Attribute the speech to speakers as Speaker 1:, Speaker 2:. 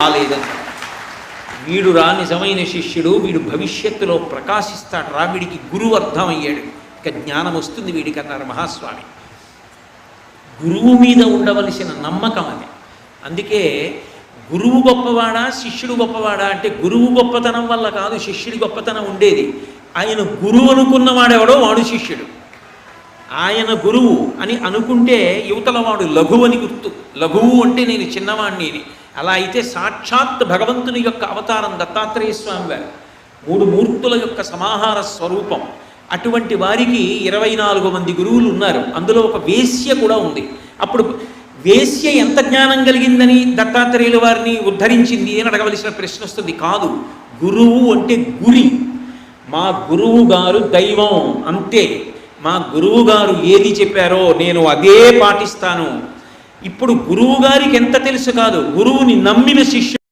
Speaker 1: రాలేదని. వీడు రా నిజమైన శిష్యుడు, వీడు భవిష్యత్తులో ప్రకాశిస్తాడు రా, వీడికి గురువు అర్థమయ్యాడు, ఇక జ్ఞానం వస్తుంది వీడికి అన్నారు మహాస్వామి. గురువు మీద ఉండవలసిన నమ్మకం అది. అందుకే గురువు గొప్పవాడా శిష్యుడు గొప్పవాడా అంటే గురువు గొప్పతనం వల్ల కాదు శిష్యుడి గొప్పతనం ఉండేది. ఆయన గురువు అనుకున్నవాడెవడో వాడు శిష్యుడు. ఆయన గురువు అని అనుకుంటే యువతల వాడు లఘువు అని గుర్తు. లఘువు అంటే నేను చిన్నవాణ్ణి అని. అలా అయితే సాక్షాత్ భగవంతుని యొక్క అవతారం దత్తాత్రేయ స్వామి వారు, 3 మూర్తుల యొక్క సమాహార స్వరూపం. అటువంటి వారికి 24 మంది గురువులు ఉన్నారు. అందులో ఒక వేశ్య కూడా ఉంది. అప్పుడు వేశ్య ఎంత జ్ఞానం కలిగిందని దత్తాత్రేయుల వారిని ఉద్ధరించింది అని అడగవలసిన ప్రశ్న వస్తుంది. కాదు, గురువు అంటే గురి. మా గురువు గారు దైవం అంతే. మా గురువు గారు ఏది చెప్పారో నేను అదే పాటిస్తాను. ఇప్పుడు గురువు గారికి ఎంత తెలుసు కాదు, గురువుని నమ్మిన శిష్యుడు